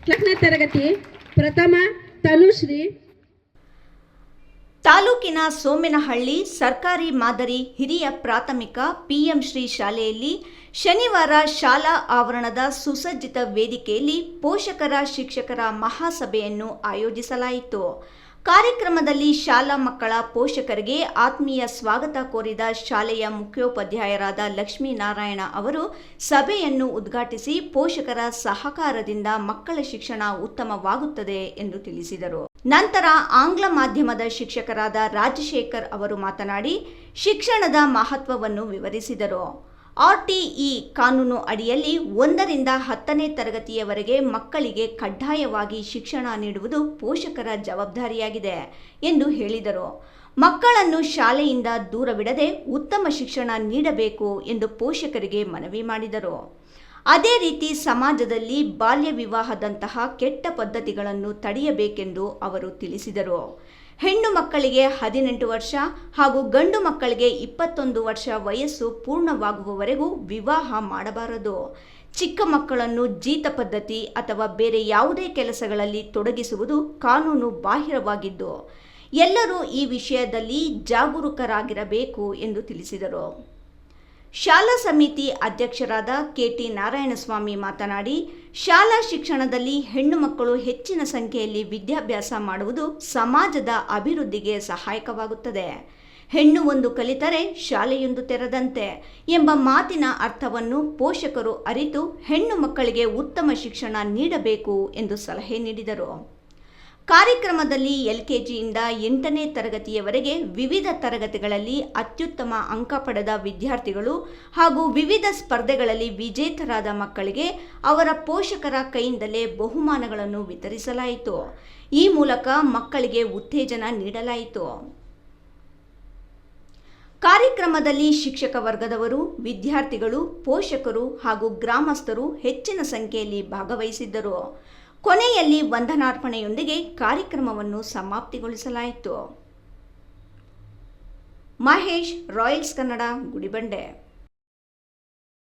4ನೇ ತರಗತಿ ಪ್ರಥಮ ತನುಶ್ರೀ. ತಾಲೂಕಿನ ಸೋಮೇನಹಳ್ಳಿ ಸರ್ಕಾರಿ ಮಾದರಿ ಹಿರಿಯ ಪ್ರಾಥಮಿಕ ಪಿಎಂ ಶ್ರೀ ಶಾಲೆಯಲ್ಲಿ ಶನಿವಾರ ಶಾಲಾ ಆವರಣದ ಸುಸಜ್ಜಿತ ವೇದಿಕೆಯಲ್ಲಿ ಪೋಷಕರ ಶಿಕ್ಷಕರ ಮಹಾಸಭೆಯನ್ನು ಆಯೋಜಿಸಲಾಯಿತು. ಕಾರ್ಯಕ್ರಮದಲ್ಲಿ ಶಾಲಾ ಮಕ್ಕಳ ಪೋಷಕರಿಗೆ ಆತ್ಮೀಯ ಸ್ವಾಗತ ಕೋರಿದ ಶಾಲೆಯ ಮುಖ್ಯೋಪಾಧ್ಯಾಯರಾದ ಲಕ್ಷ್ಮೀನಾರಾಯಣ ಅವರು ಸಭೆಯನ್ನು ಉದ್ಘಾಟಿಸಿ ಪೋಷಕರ ಸಹಕಾರದಿಂದ ಮಕ್ಕಳ ಶಿಕ್ಷಣ ಉತ್ತಮವಾಗುತ್ತದೆ ಎಂದು ತಿಳಿಸಿದರು. ನಂತರ ಆಂಗ್ಲ ಮಾಧ್ಯಮದ ಶಿಕ್ಷಕರಾದ ರಾಜಶೇಖರ್ ಅವರು ಮಾತನಾಡಿ ಶಿಕ್ಷಣದ ಮಹತ್ವವನ್ನು ವಿವರಿಸಿದರು. ಆರ್ಟಿಇ ಕಾನೂನು ಅಡಿಯಲ್ಲಿ 1ರಿಂದ 10ನೇ ತರಗತಿಯವರೆಗೆ ಮಕ್ಕಳಿಗೆ ಕಡ್ಡಾಯವಾಗಿ ಶಿಕ್ಷಣ ನೀಡುವುದು ಪೋಷಕರ ಜವಾಬ್ದಾರಿಯಾಗಿದೆ ಎಂದು ಹೇಳಿದರು. ಮಕ್ಕಳನ್ನು ಶಾಲೆಯಿಂದ ದೂರವಿಡದೆ ಉತ್ತಮ ಶಿಕ್ಷಣ ನೀಡಬೇಕು ಎಂದು ಪೋಷಕರಿಗೆ ಮನವಿ ಮಾಡಿದರು. ಅದೇ ರೀತಿ ಸಮಾಜದಲ್ಲಿ ಬಾಲ್ಯ ವಿವಾಹದಂತಹ ಕೆಟ್ಟ ಪದ್ಧತಿಗಳನ್ನು ತಡೆಯಬೇಕೆಂದು ಅವರು ತಿಳಿಸಿದರು. ಹೆಣ್ಣು ಮಕ್ಕಳಿಗೆ 18 ವರ್ಷ ಹಾಗೂ ಗಂಡು ಮಕ್ಕಳಿಗೆ 21 ವರ್ಷ ವಯಸ್ಸು ಪೂರ್ಣವಾಗುವವರೆಗೂ ವಿವಾಹ ಮಾಡಬಾರದು. ಚಿಕ್ಕ ಮಕ್ಕಳನ್ನು ಜೀತ ಪದ್ಧತಿ ಅಥವಾ ಬೇರೆ ಯಾವುದೇ ಕೆಲಸಗಳಲ್ಲಿ ತೊಡಗಿಸುವುದು ಕಾನೂನು ಬಾಹಿರವಾಗಿದ್ದು ಎಲ್ಲರೂ ಈ ವಿಷಯದಲ್ಲಿ ಜಾಗರೂಕರಾಗಿರಬೇಕು ಎಂದು ತಿಳಿಸಿದರು. ಶಾಲಾ ಸಮಿತಿ ಅಧ್ಯಕ್ಷರಾದ ಕೆಟಿ ನಾರಾಯಣಸ್ವಾಮಿ ಮಾತನಾಡಿ, ಶಾಲಾ ಶಿಕ್ಷಣದಲ್ಲಿ ಹೆಣ್ಣು ಮಕ್ಕಳು ಹೆಚ್ಚಿನ ಸಂಖ್ಯೆಯಲ್ಲಿ ವಿದ್ಯಾಭ್ಯಾಸ ಮಾಡುವುದು ಸಮಾಜದ ಅಭಿವೃದ್ಧಿಗೆ ಸಹಾಯಕವಾಗುತ್ತದೆ. ಹೆಣ್ಣು ಒಂದು ಕಲಿತರೆ ಶಾಲೆಯೊಂದು ತೆರೆದಂತೆ ಎಂಬ ಮಾತಿನ ಅರ್ಥವನ್ನು ಪೋಷಕರು ಅರಿತು ಹೆಣ್ಣು ಮಕ್ಕಳಿಗೆ ಉತ್ತಮ ಶಿಕ್ಷಣ ನೀಡಬೇಕು ಎಂದು ಸಲಹೆ ನೀಡಿದರು. ಕಾರ್ಯಕ್ರಮದಲ್ಲಿ LKGಯಿಂದ 8ನೇ ತರಗತಿಯವರೆಗೆ ವಿವಿಧ ತರಗತಿಗಳಲ್ಲಿ ಅತ್ಯುತ್ತಮ ಅಂಕ ಪಡೆದ ವಿದ್ಯಾರ್ಥಿಗಳು ಹಾಗೂ ವಿವಿಧ ಸ್ಪರ್ಧೆಗಳಲ್ಲಿ ವಿಜೇತರಾದ ಮಕ್ಕಳಿಗೆ ಅವರ ಪೋಷಕರ ಕೈಯಿಂದಲೇ ಬಹುಮಾನಗಳನ್ನು ವಿತರಿಸಲಾಯಿತು. ಈ ಮೂಲಕ ಮಕ್ಕಳಿಗೆ ಉತ್ತೇಜನ ನೀಡಲಾಯಿತು. ಕಾರ್ಯಕ್ರಮದಲ್ಲಿ ಶಿಕ್ಷಕ ವರ್ಗದವರು, ವಿದ್ಯಾರ್ಥಿಗಳು, ಪೋಷಕರು ಹಾಗೂ ಗ್ರಾಮಸ್ಥರು ಹೆಚ್ಚಿನ ಸಂಖ್ಯೆಯಲ್ಲಿ ಭಾಗವಹಿಸಿದ್ದರು. ಕೊನೆಯಲ್ಲಿ ವಂದನಾರ್ಪಣೆಯೊಂದಿಗೆ ಕಾರ್ಯಕ್ರಮವನ್ನು ಸಮಾಪ್ತಿಗೊಳಿಸಲಾಯಿತು. ಮಹೇಶ್, ರಾಯಲ್ಸ್ ಕನ್ನಡ, ಗುಡಿಬಂಡೆ.